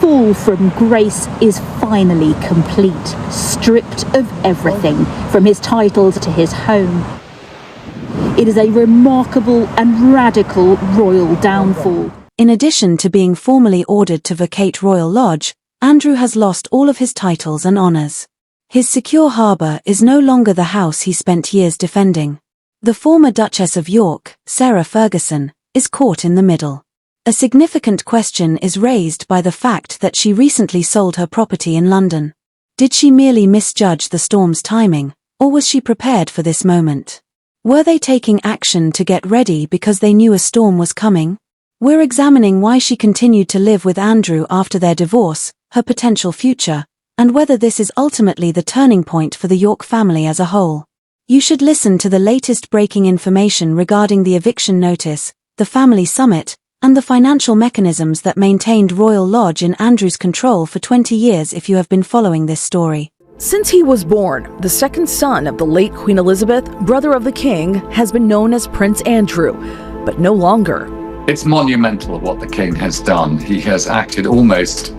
fall from grace is finally complete, stripped of everything, from his titles to his home. It is a remarkable and radical royal downfall. In addition to being formally ordered to vacate Royal Lodge, Andrew has lost all of his titles and honours. His secure harbour is no longer the house he spent years defending. The former Duchess of York, Sarah Ferguson, is caught in the middle. A significant question is raised by the fact that she recently sold her property in London. Did she merely misjudge the storm's timing, or was she prepared for this moment? Were they taking action to get ready because they knew a storm was coming? We're examining why she continued to live with Andrew after their divorce, her potential future, and whether this is ultimately the turning point for the York family as a whole. You should listen to the latest breaking information regarding the eviction notice, the family summit, and the financial mechanisms that maintained Royal Lodge in Andrew's control for 20 years if you have been following this story. Since he was born, the second son of the late Queen Elizabeth, brother of the King, has been known as Prince Andrew, but no longer. It's monumental what the King has done. He has acted almost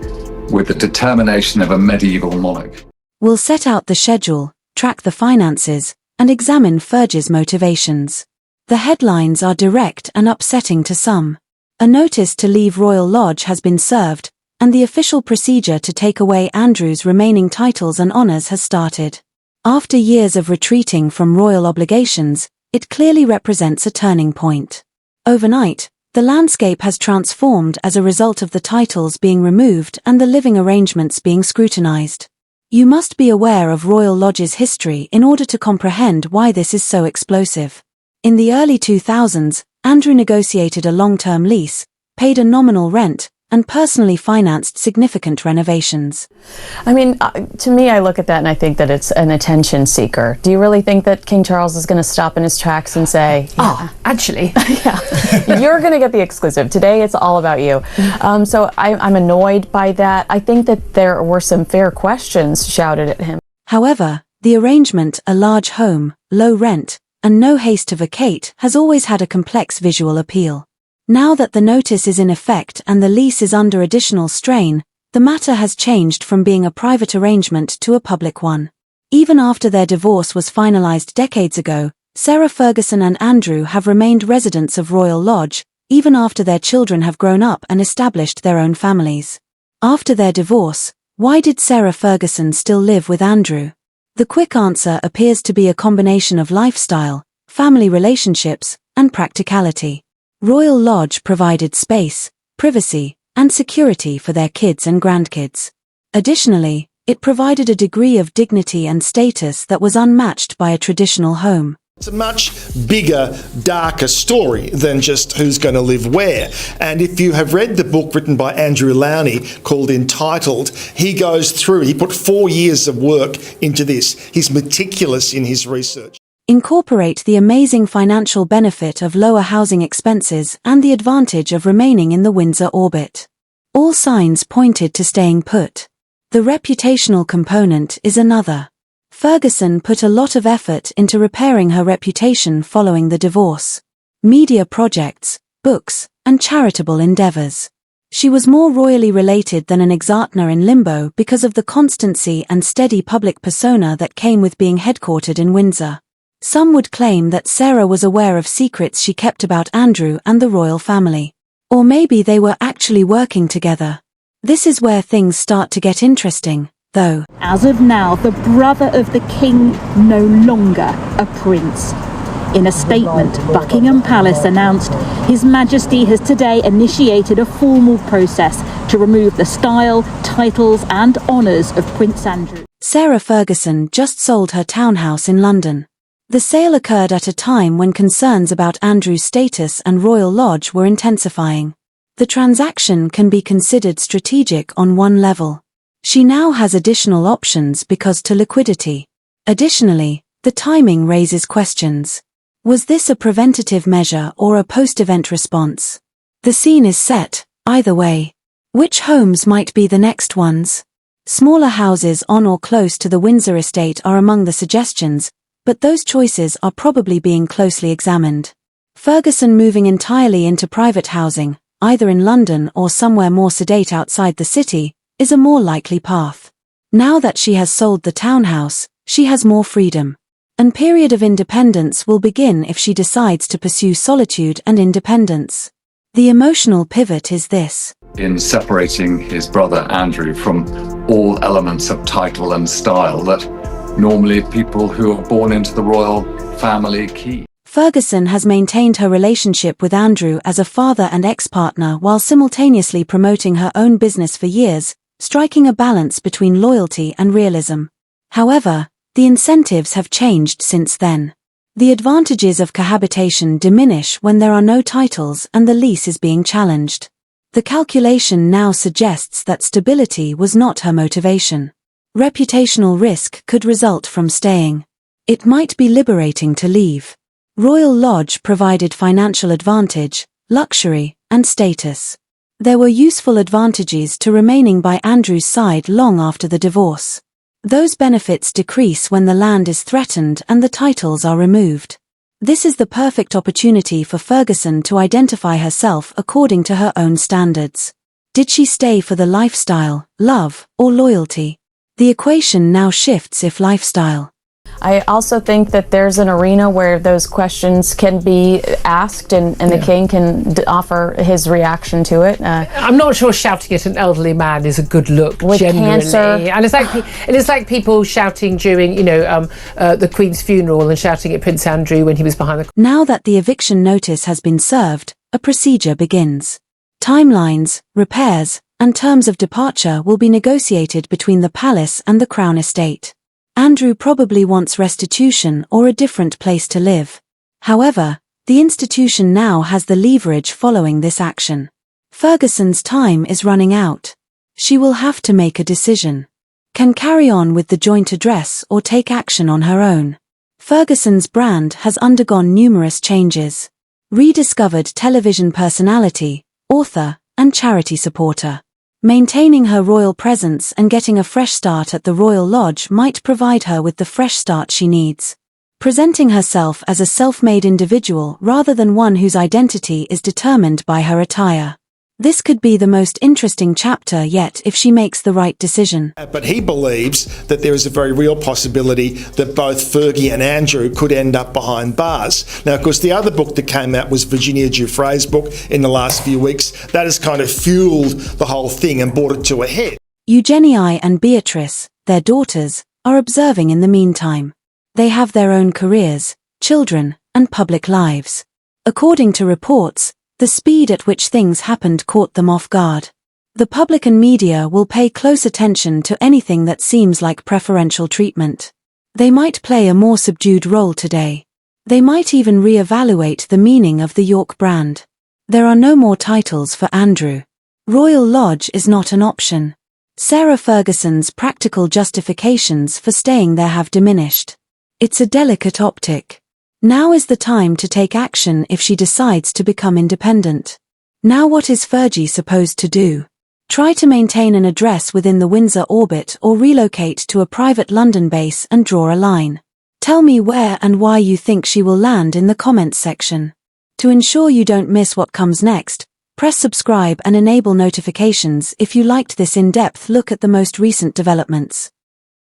with the determination of a medieval monarch. We'll set out the schedule, track the finances, and examine Fergie's motivations. The headlines are direct and upsetting to some. A notice to leave Royal Lodge has been served, and the official procedure to take away Andrew's remaining titles and honours has started. After years of retreating from royal obligations, it clearly represents a turning point. Overnight, the landscape has transformed as a result of the titles being removed and the living arrangements being scrutinised. You must be aware of Royal Lodge's history in order to comprehend why this is so explosive. In the early 2000s, Andrew negotiated a long-term lease, paid a nominal rent, and personally financed significant renovations. I mean, to me, I look at that and I think that it's an attention seeker. Do you really think that King Charles is going to stop in his tracks and say, actually, yeah, you're going to get the exclusive. Today, it's all about you. So I'm annoyed by that. I think that there were some fair questions shouted at him. However, the arrangement, a large home, low rent, and no haste to vacate, has always had a complex visual appeal. Now that the notice is in effect and the lease is under additional strain, the matter has changed from being a private arrangement to a public one. Even after their divorce was finalized decades ago, Sarah Ferguson and Andrew have remained residents of Royal Lodge, even after their children have grown up and established their own families. After their divorce, why did Sarah Ferguson still live with Andrew? The quick answer appears to be a combination of lifestyle, family relationships, and practicality. Royal Lodge provided space, privacy, and security for their kids and grandkids. Additionally, it provided a degree of dignity and status that was unmatched by a traditional home. It's a much bigger, darker story than just who's going to live where. And if you have read the book written by Andrew Lowney called Entitled, he goes through, he put 4 years of work into this. He's meticulous in his research. Incorporate the amazing financial benefit of lower housing expenses and the advantage of remaining in the Windsor orbit. All signs pointed to staying put. The reputational component is another. Ferguson put a lot of effort into repairing her reputation following the divorce. Media projects, books, and charitable endeavours. She was more royally related than an exartner in limbo because of the constancy and steady public persona that came with being headquartered in Windsor. Some would claim that Sarah was aware of secrets she kept about Andrew and the royal family. Or maybe they were actually working together. This is where things start to get interesting, though. As of now, the brother of the king no longer a prince. In a statement, Buckingham Palace announced, His Majesty has today initiated a formal process to remove the style, titles and honours of Prince Andrew. Sarah Ferguson just sold her townhouse in London. The sale occurred at a time when concerns about Andrew's status and Royal Lodge were intensifying. The transaction can be considered strategic on one level. She now has additional options because to liquidity. Additionally, the timing raises questions. Was this a preventative measure or a post-event response? The scene is set, either way. Which homes might be the next ones? Smaller houses on or close to the Windsor estate are among the suggestions, but those choices are probably being closely examined. Ferguson moving entirely into private housing, either in London or somewhere more sedate outside the city, is a more likely path. Now that she has sold the townhouse, she has more freedom. An period of independence will begin if she decides to pursue solitude and independence. The emotional pivot is this. In separating his brother Andrew from all elements of title and style that normally people who are born into the royal family keep. Ferguson has maintained her relationship with Andrew as a father and ex-partner while simultaneously promoting her own business for years, striking a balance between loyalty and realism. However, the incentives have changed since then. The advantages of cohabitation diminish when there are no titles and the lease is being challenged. The calculation now suggests that stability was not her motivation. Reputational risk could result from staying. It might be liberating to leave. Royal Lodge provided financial advantage, luxury, and status. There were useful advantages to remaining by Andrew's side long after the divorce. Those benefits decrease when the land is threatened and the titles are removed. This is the perfect opportunity for Ferguson to identify herself according to her own standards. Did she stay for the lifestyle, love, or loyalty? The equation now shifts if lifestyle. I also think that there's an arena where those questions can be asked and the king can offer his reaction to it. I'm not sure shouting at an elderly man is a good look with generally. Cancer. And it's like people shouting during, the Queen's funeral and shouting at Prince Andrew when he was behind the... Now that the eviction notice has been served, a procedure begins. Timelines, repairs, and terms of departure will be negotiated between the palace and the Crown estate. Andrew probably wants restitution or a different place to live. However, the institution now has the leverage following this action. Ferguson's time is running out. She will have to make a decision. Can carry on with the joint address or take action on her own. Ferguson's brand has undergone numerous changes. Rediscovered television personality, author, and charity supporter. Maintaining her royal presence and getting a fresh start at the Royal Lodge might provide her with the fresh start she needs. Presenting herself as a self-made individual rather than one whose identity is determined by her attire. This could be the most interesting chapter yet if she makes the right decision. But he believes that there is a very real possibility that both Fergie and Andrew could end up behind bars. Now, of course, the other book that came out was Virginia Giuffre's book in the last few weeks. That has kind of fueled the whole thing and brought it to a head. Eugenie and Beatrice, their daughters, are observing in the meantime. They have their own careers, children, and public lives. According to reports, the speed at which things happened caught them off guard. The public and media will pay close attention to anything that seems like preferential treatment. They might play a more subdued role today. They might even re-evaluate the meaning of the York brand. There are no more titles for Andrew. Royal Lodge is not an option. Sarah Ferguson's practical justifications for staying there have diminished. It's a delicate optic. Now is the time to take action if she decides to become independent. Now what is Fergie supposed to do? Try to maintain an address within the Windsor orbit or relocate to a private London base and draw a line. Tell me where and why you think she will land in the comments section. To ensure you don't miss what comes next, press subscribe and enable notifications if you liked this in-depth look at the most recent developments.